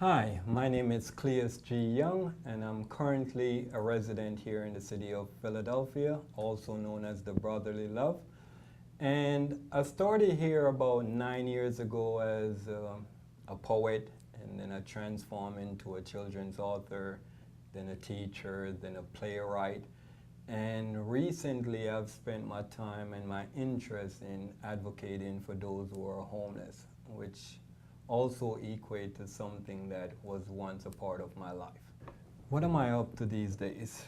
Hi, my name is Cleous G Young, and I'm currently a resident here in the city of Philadelphia, also known as the Brotherly Love. And I started here about 9 years ago as a poet, and then I transformed into a children's author, then a teacher, then a playwright. And recently I've spent my time and my interest in advocating for those who are homeless, which also equate to something that was once a part of my life. What am I up to these days?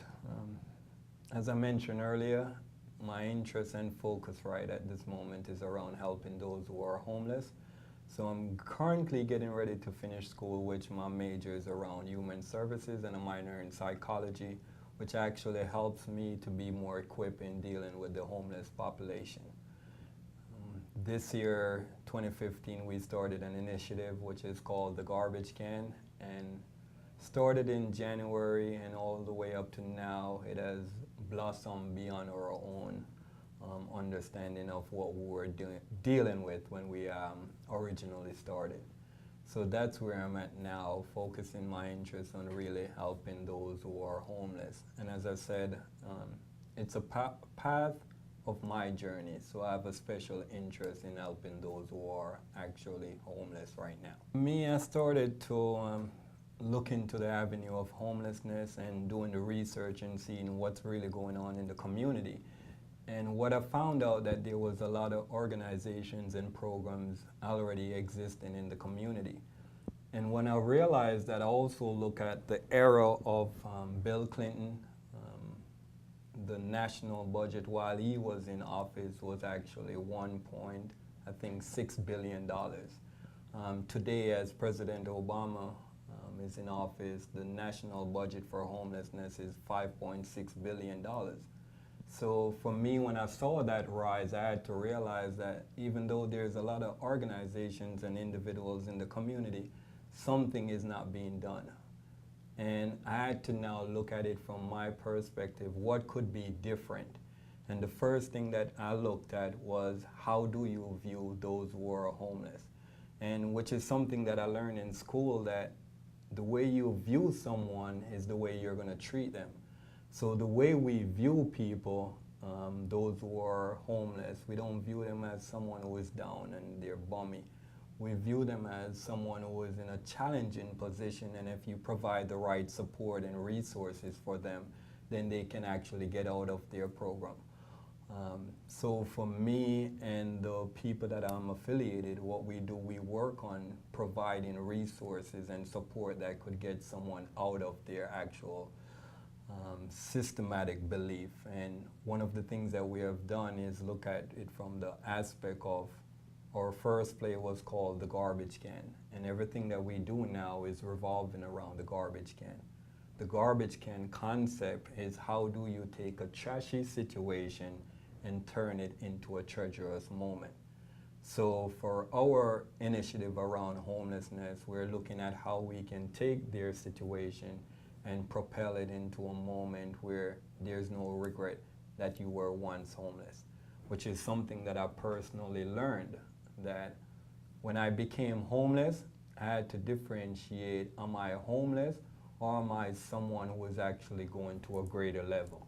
As I mentioned earlier, my interest and focus right at this moment is around helping those who are homeless. So I'm currently getting ready to finish school, which my major is around human services and a minor in psychology, which actually helps me to be more equipped in dealing with the homeless population. This year, 2015, we started an initiative which is called the Garbage Can, and started in January, and all the way up to now it has blossomed beyond our own understanding of what we were dealing with when we originally started. So that's where I'm at now, focusing my interest on really helping those who are homeless. And as I said, it's a path of my journey, so I have a special interest in helping those who are actually homeless right now. Me, I started to look into the avenue of homelessness and doing the research and seeing what's really going on in the community. And what I found out that there was a lot of organizations and programs already existing in the community. And when I realized that, I also look at the era of Bill Clinton. The national budget while he was in office was actually $1.6 billion. Today, as President Obama is in office, the national budget for homelessness is $5.6 billion. So for me, when I saw that rise, I had to realize that even though there's a lot of organizations and individuals in the community, something is not being done. And I had to now look at it from my perspective, what could be different? And the first thing that I looked at was, how do you view those who are homeless? And which is something that I learned in school, that the way you view someone is the way you're going to treat them. So the way we view people, those who are homeless, we don't view them as someone who is down and they're bummy. We view them as someone who is in a challenging position, and if you provide the right support and resources for them, then they can actually get out of their program. So for me and the people that I'm affiliated, what we do, we work on providing resources and support that could get someone out of their actual systematic belief. And one of the things that we have done is look at it from the aspect of, our first play was called The Garbage Can, and everything that we do now is revolving around the garbage can. The garbage can concept is, how do you take a trashy situation and turn it into a treacherous moment? So for our initiative around homelessness, we're looking at how we can take their situation and propel it into a moment where there's no regret that you were once homeless, which is something that I personally learned, that when I became homeless, I had to differentiate, am I homeless or am I someone who is actually going to a greater level?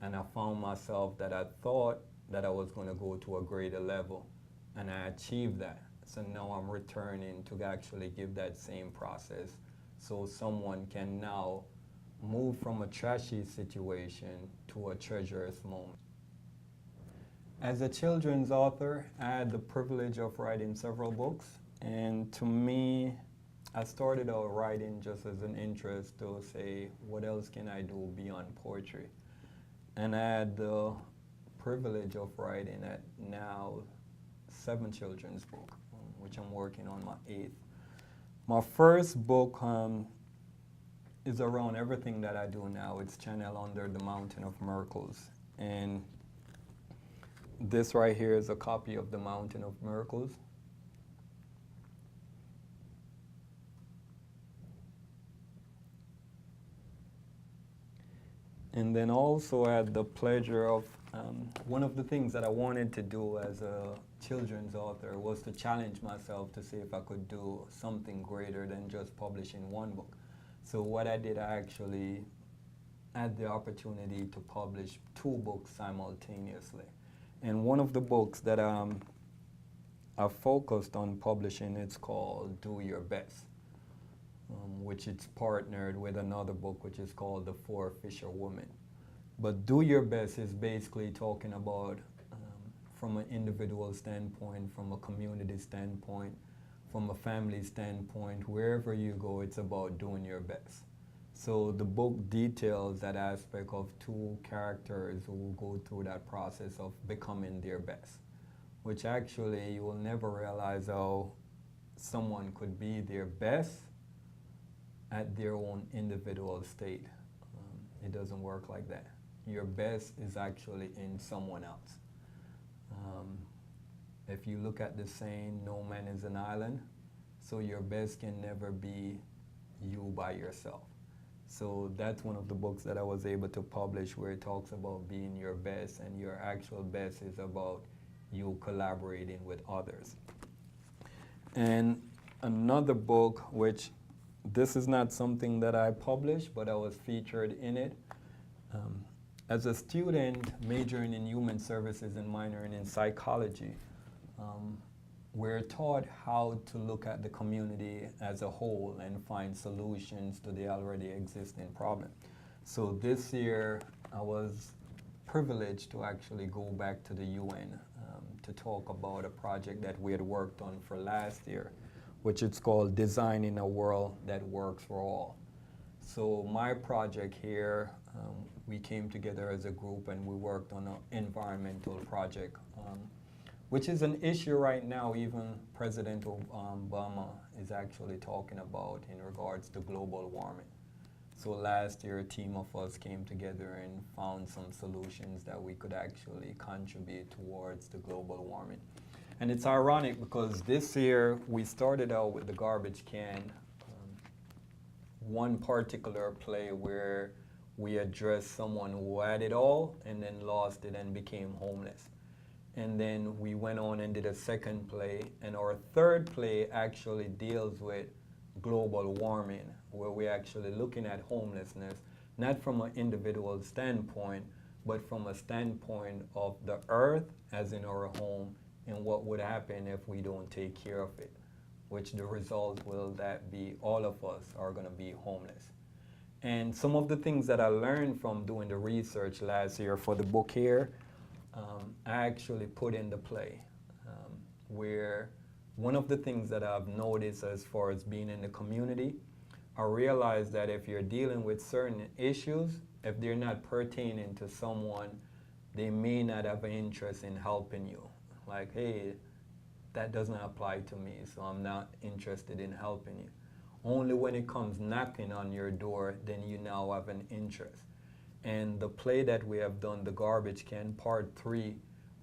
And I found myself that I thought that I was going to go to a greater level, and I achieved that. So now I'm returning to actually give that same process so someone can now move from a trashy situation to a treacherous moment. As a children's author, I had the privilege of writing several books, and to me, I started out writing just as an interest to say, what else can I do beyond poetry? And I had the privilege of writing at now 7 children's books, which I'm working on my 8th. My first book is around everything that I do now. It's channeled under the Mountain of Miracles. And this right here is a copy of the Mountain of Miracles. And then also I had the pleasure of, one of the things that I wanted to do as a children's author was to challenge myself to see if I could do something greater than just publishing one book. So what I did, I actually had the opportunity to publish 2 books simultaneously. And one of the books that I focused on publishing, it's called Do Your Best, which it's partnered with another book which is called The Four Fisher Women. But Do Your Best is basically talking about from an individual standpoint, from a community standpoint, from a family standpoint, wherever you go, it's about doing your best. So the book details that aspect of 2 characters who go through that process of becoming their best, which actually you will never realize how someone could be their best at their own individual state. It doesn't work like that. Your best is actually in someone else. If you look at the saying, no man is an island, so your best can never be you by yourself. So that's one of the books that I was able to publish where it talks about being your best, and your actual best is about you collaborating with others. And another book, which this is not something that I published, but I was featured in it. As a student majoring in human services and minoring in psychology, we're taught how to look at the community as a whole and find solutions to the already existing problem. So this year, I was privileged to actually go back to the UN to talk about a project that we had worked on for last year, which is called Designing a World That Works for All. So my project here, we came together as a group and we worked on an environmental project, which is an issue right now. Even President Obama is actually talking about in regards to global warming. So last year, a team of us came together and found some solutions that we could actually contribute towards the global warming. And it's ironic because this year we started out with the garbage can, one particular play where we addressed someone who had it all and then lost it and became homeless. And then we went on and did a second play, and our third play actually deals with global warming, where we're actually looking at homelessness, not from an individual standpoint, but from a standpoint of the earth, as in our home, and what would happen if we don't take care of it, which the result will that be all of us are going to be homeless. And some of the things that I learned from doing the research last year for the book here, I actually put in the play, where one of the things that I've noticed as far as being in the community, I realized that if you're dealing with certain issues, if they're not pertaining to someone, they may not have an interest in helping you. Like, hey, that doesn't apply to me, so I'm not interested in helping you. Only when it comes knocking on your door, then you now have an interest. And the play that we have done, The Garbage Can, Part 3,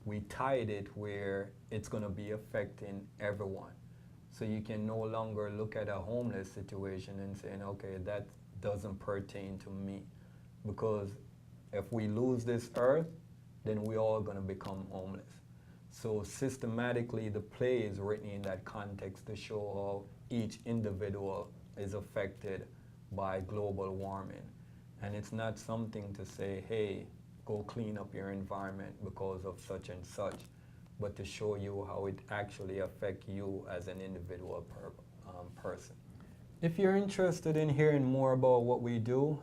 we tied it where it's going to be affecting everyone. So you can no longer look at a homeless situation and say, okay, that doesn't pertain to me. Because if we lose this earth, then we're all going to become homeless. So systematically, the play is written in that context to show how each individual is affected by global warming. And it's not something to say, hey, go clean up your environment because of such and such, but to show you how it actually affects you as an individual person. If you're interested in hearing more about what we do,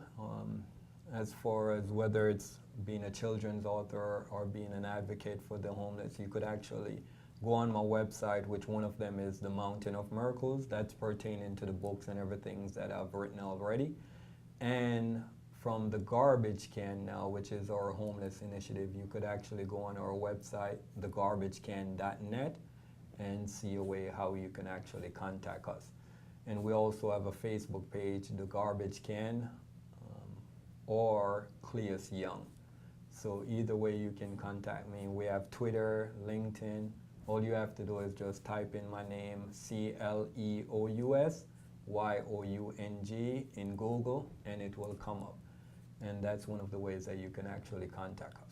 as far as whether it's being a children's author or being an advocate for the homeless, you could actually go on my website, which one of them is The Mountain of Miracles. That's pertaining to the books and everything that I've written already. And from The Garbage Can now, which is our homeless initiative, you could actually go on our website, thegarbagecan.net, and see a way how you can actually contact us. And we also have a Facebook page, The Garbage Can, or Cleous G. So either way you can contact me. We have Twitter, LinkedIn. All you have to do is just type in my name, CLEOUSYOUNG, in Google, and it will come up. And that's one of the ways that you can actually contact us.